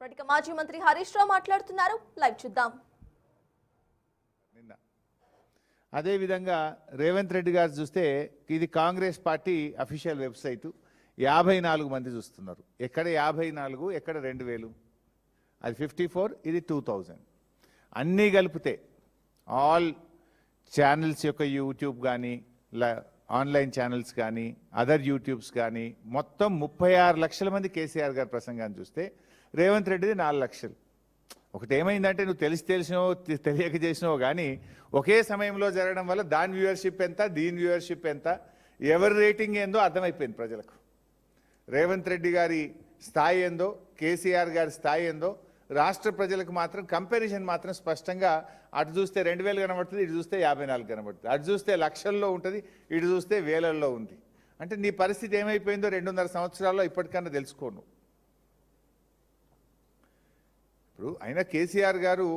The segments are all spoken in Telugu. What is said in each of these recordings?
ఇక మాజీ మంత్రి హరీష్ రావు మాట్లాడుతున్నారు. లైవ్ చూద్దాం. అదే విధంగా రేవంత్ రెడ్డి గారు చూస్తే ఇది కాంగ్రెస్ పార్టీ అఫీషియల్ వెబ్సైట్ 54 మంది చూస్తున్నారు. ఎక్కడ 54, ఎక్కడ 2000, అది 54, ఇది 2000. అన్నీ కలిపితే ఆల్ ఛానల్స్ యొక్క యూట్యూబ్ కానీ ఆన్లైన్ ఛానల్స్ కానీ అదర్ యూట్యూబ్స్ కానీ మొత్తం 36 లక్షల మంది కేసీఆర్ గారి ప్రసంగాన్ని చూస్తే రేవంత్ రెడ్డిది 4 లక్షలు. ఒకటి ఏమైందంటే నువ్వు తెలిసినో తెలియక చేసినావో కానీ ఒకే సమయంలో జరగడం వల్ల దాని వ్యూవర్షిప్ ఎంత, దీని వ్యూవర్షిప్ ఎంత, ఎవరి రేటింగ్ ఏందో అర్థమైపోయింది ప్రజలకు. రేవంత్ రెడ్డి గారి స్థాయి ఏందో, కేసీఆర్ గారి స్థాయి ఏందో రాష్ట్ర ప్రజలకు మాత్రం కంపారిజన్ మాత్రం స్పష్టంగా అటు చూస్తే 2000 కనబడుతుంది, ఇటు చూస్తే 54 కనబడుతుంది. అటు చూస్తే లక్షల్లో ఉంటుంది, ఇటు చూస్తే వేలల్లో ఉంది. అంటే నీ పరిస్థితి ఏమైపోయిందో 2.5 సంవత్సరాల్లో ఇప్పటికన్నా తెలుసుకోను. ఇప్పుడు అయినా కేసీఆర్ గారు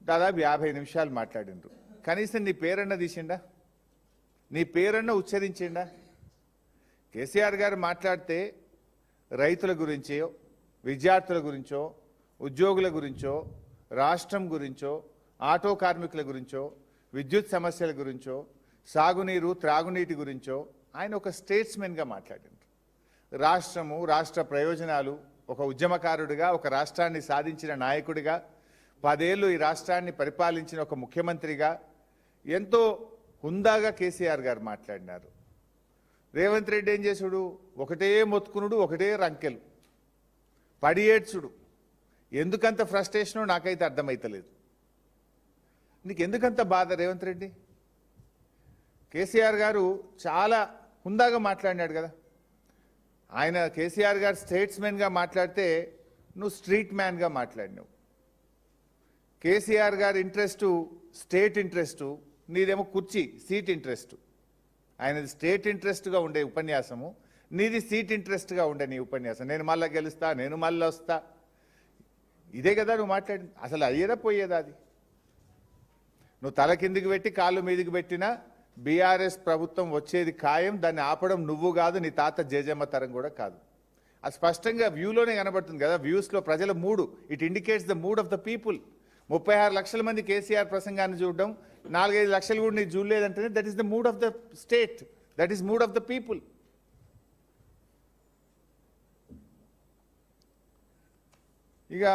దాదాపు 50 నిమిషాలు మాట్లాడిండ్రు. కనీసం నీ పేరన్న తీసిండా, నీ పేరన్న ఉచ్చరించిండా? కేసీఆర్ గారు మాట్లాడితే రైతుల గురించో, విద్యార్థుల గురించో, ఉద్యోగుల గురించో, రాష్ట్రం గురించో, ఆటో కార్మికుల గురించో, విద్యుత్ సమస్యల గురించో, సాగునీరు త్రాగునీటి గురించో ఆయన ఒక స్టేట్స్మెన్గా మాట్లాడిండ్రు. రాష్ట్రము, రాష్ట్ర ప్రయోజనాలు, ఒక ఉద్యమకారుడిగా, ఒక రాష్ట్రాన్ని సాధించిన నాయకుడిగా, 10 ఏళ్ళు ఈ రాష్ట్రాన్ని పరిపాలించిన ఒక ముఖ్యమంత్రిగా ఎంతో హుందాగా కేసీఆర్ గారు మాట్లాడినారు. రేవంత్ రెడ్డి ఏం చేసుడు? ఒకటే మొత్తుకునుడు, ఒకటే రంకెలు, పడి ఏడ్చుడు. ఎందుకంత ఫ్రస్ట్రేషనో నాకైతే అర్థమైతలేదు. నీకు ఎందుకంత బాధ రేవంత్ రెడ్డి? కేసీఆర్ గారు చాలా హుందాగా మాట్లాడినాడు కదా. ఆయన కేసీఆర్ గారు స్టేట్స్మెన్గా మాట్లాడితే నువ్వు స్ట్రీట్ మ్యాన్గా మాట్లాడినావు. కేసీఆర్ గారి ఇంట్రెస్టు స్టేట్ ఇంట్రెస్టు, నీదేమో కుర్చీ సీట్ ఇంట్రెస్టు. ఆయనది స్టేట్ ఇంట్రెస్ట్గా ఉండే ఉపన్యాసము, నీది సీట్ ఇంట్రెస్ట్గా ఉండే నీ ఉపన్యాసం. నేను మళ్ళీ గెలుస్తా, నేను మళ్ళీ వస్తా, ఇదే కదా నువ్వు మాట్లాడింది. అసలు అయ్యేదా పోయేదా? అది నువ్వు తల కిందికి పెట్టి కాళ్ళు మీదికి పెట్టినా బీఆర్ఎస్ ప్రభుత్వం వచ్చేది ఖాయం. దాన్ని ఆపడం నువ్వు కాదు, నీ తాత జేజమ్మ తరం కూడా కాదు. అది స్పష్టంగా వ్యూలోనే కనబడుతుంది కదా. వ్యూస్లో ప్రజల మూడు, it indicates the mood of the people. 36 లక్షల మంది కేసీఆర్ ప్రసంగాన్ని చూడడం, 4-5 లక్షలు కూడా నీకు చూడలేదంటేనే that is the mood of the state, that is mood of the people. ఇక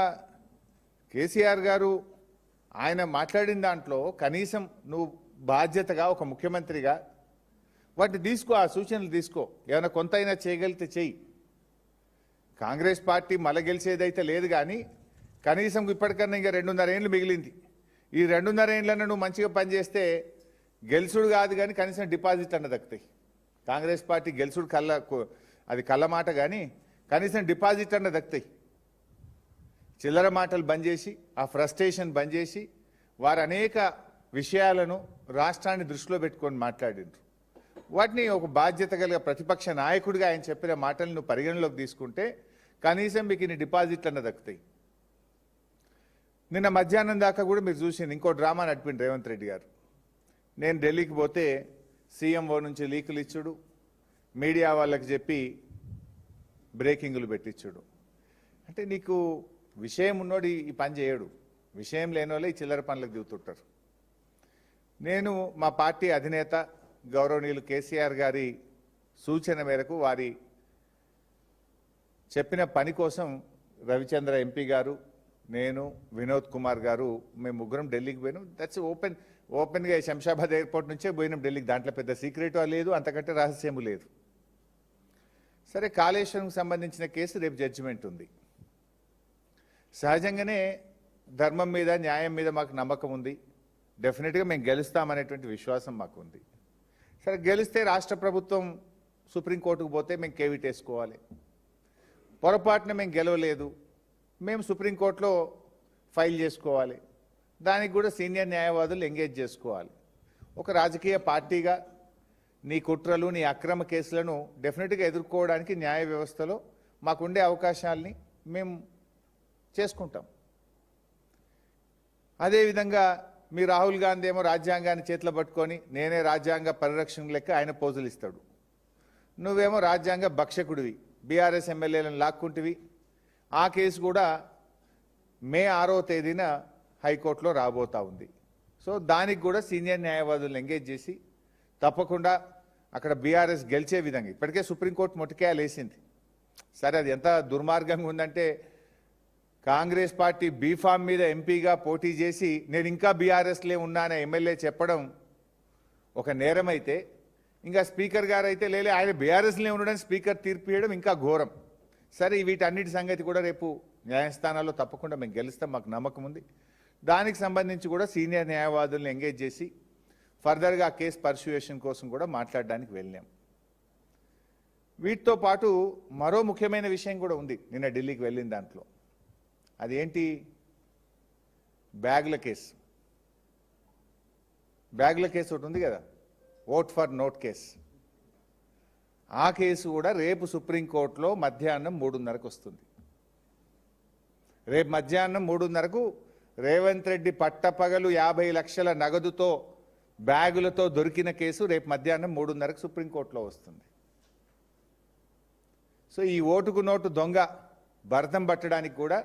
కేసీఆర్ గారు ఆయన మాట్లాడిన దాంట్లో కనీసం నువ్వు బాధ్యతగా ఒక ముఖ్యమంత్రిగా వాటిని తీసుకో, ఆ సూచనలు తీసుకో. ఏమైనా కొంతైనా చేయగలిగితే చెయ్యి. కాంగ్రెస్ పార్టీ మళ్ళీ గెలిచేదైతే లేదు కానీ కనీసం ఇప్పటికన్నా ఇంకా 2.5 ఏళ్ళు మిగిలింది. ఈ 2.5 ఏళ్ళన్నా నువ్వు మంచిగా పనిచేస్తే గెలుసుడు కాదు కానీ కనీసం డిపాజిట్ అన్న దక్కుతాయి. కాంగ్రెస్ పార్టీ గెలుసుడు అది కళ్ళ మాట కానీ కనీసం డిపాజిట్ అన్న దక్కుతాయి. చిల్లర మాటలు బంద్ చేసి, ఆ ఫ్రస్ట్రేషన్ బంద్ చేసి, వారు అనేక విషయాలను రాష్ట్రాన్ని దృష్టిలో పెట్టుకొని మాట్లాడిండ్రు. వాటిని ఒక బాధ్యత కలిగిన ప్రతిపక్ష నాయకుడిగా ఆయన చెప్పిన మాటలను నువ్వు పరిగణలోకి తీసుకుంటే కనీసం మీకు ఇన్ని డిపాజిట్లు అన్న దక్కుతాయి. నిన్న మధ్యాహ్నం దాకా కూడా మీరు చూసింది ఇంకో డ్రామా నడిపిండు రేవంత్ రెడ్డి గారు. నేను ఢిల్లీకి పోతే సీఎంఓ నుంచి లీకులు ఇచ్చుడు, మీడియా వాళ్ళకి చెప్పి బ్రేకింగులు పెట్టించుడు. అంటే నీకు విషయం ఉన్నోడు ఈ పని చేయడు, విషయం లేని వాళ్ళే ఈ చిల్లర పనులకు దిగుతుంటారు. నేను మా పార్టీ అధినేత గౌరవనీయులు కేసీఆర్ గారి సూచన మేరకు, వారి చెప్పిన పని కోసం రవిచంద్ర ఎంపీ గారు, నేను, వినోద్ కుమార్ గారు, మేము ముగ్గురం ఢిల్లీకి పోయినాం. దట్స్ ఓపెన్గా శంషాబాద్ ఎయిర్పోర్ట్ నుంచే పోయినాం ఢిల్లీకి. దాంట్లో పెద్ద సీక్రెట్ లేదు, అంతకంటే రహస్యము లేదు. సరే, కాళేశ్వరంకి సంబంధించిన కేసు రేపు జడ్జిమెంట్ ఉంది. సహజంగానే ధర్మం మీద, న్యాయం మీద మాకు నమ్మకం ఉంది. డెఫినెట్గా మేము గెలుస్తామనేటువంటి విశ్వాసం మాకు ఉంది. సరే, గెలిస్తే రాష్ట్ర ప్రభుత్వం సుప్రీంకోర్టుకు పోతే మేము కేవిట్ వేసుకోవాలి. పొరపాటున మేము గెలవలేదు, మేము సుప్రీంకోర్టులో ఫైల్ చేసుకోవాలి. దానికి కూడా సీనియర్ న్యాయవాదులు ఎంగేజ్ చేసుకోవాలి. ఒక రాజకీయ పార్టీగా నీ కుట్రలు, నీ అక్రమ కేసులను డెఫినెట్గా ఎదుర్కోవడానికి న్యాయ వ్యవస్థలో మాకుండే అవకాశాలని మేము చేసుకుంటాం. అదేవిధంగా మీ రాహుల్ గాంధీ ఏమో రాజ్యాంగాన్ని చేతిలో పట్టుకొని నేనే రాజ్యాంగ పరిరక్షణ లెక్క ఆయన పోజులు ఇస్తాడు. నువ్వేమో రాజ్యాంగ భక్షకుడివి, బీఆర్ఎస్ ఎమ్మెల్యేలను లాక్కుంటివి, ఆ కేసు కూడా మే 6వ తేదీన హైకోర్టులో రాబోతా ఉంది. సో దానికి కూడా సీనియర్ న్యాయవాదులను ఎంగేజ్ చేసి తప్పకుండా అక్కడ బీఆర్ఎస్ గెలిచే విధంగా ఇప్పటికే సుప్రీంకోర్టు మొట్టికాయలు వేసింది. సరే అది ఎంత దుర్మార్గంగా ఉందంటే కాంగ్రెస్ పార్టీ బీఫామ్ మీద ఎంపీగా పోటీ చేసి నేను ఇంకా బీఆర్ఎస్లే ఉన్నానని ఎమ్మెల్యే చెప్పడం ఒక నేరమైతే, ఇంకా స్పీకర్ గారు అయితే లేలే ఆయన బీఆర్ఎస్లే ఉండడానికి స్పీకర్ తీర్పు ఇవ్వడం ఇంకా ఘోరం. సరే వీటన్నిటి సంగతి కూడా రేపు న్యాయస్థానాల్లో తప్పకుండా మేము గెలుస్తాం, మాకు నమ్మకం ఉంది. దానికి సంబంధించి కూడా సీనియర్ న్యాయవాదులను ఎంగేజ్ చేసి ఫర్దర్గా కేసు పర్సుయేషన్ కోసం కూడా మాట్లాడడానికి వెళ్ళాం. వీటితో పాటు మరో ముఖ్యమైన విషయం కూడా ఉంది నిన్న ఢిల్లీకి వెళ్ళిన దాంట్లో. అదేంటి? బ్యాగుల కేసు. బ్యాగుల కేసు ఒకటి ఉంది కదా, ఓట్ ఫర్ నోట్ కేసు. ఆ కేసు కూడా రేపు సుప్రీంకోర్టులో మధ్యాహ్నం 3:30కు వస్తుంది. రేపు మధ్యాహ్నం 3:30కు రేవంత్ రెడ్డి పట్టపగలు 50 లక్షల నగదుతో బ్యాగులతో దొరికిన కేసు రేపు మధ్యాహ్నం 3:30కు సుప్రీంకోర్టులో వస్తుంది. సో ఈ ఓటుకు నోటు దొంగ భరతం పట్టడానికి కూడా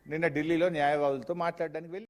నిన్న ఢిల్లీలో న్యాయవాదులతో మాట్లాడడానికి వెళ్ళి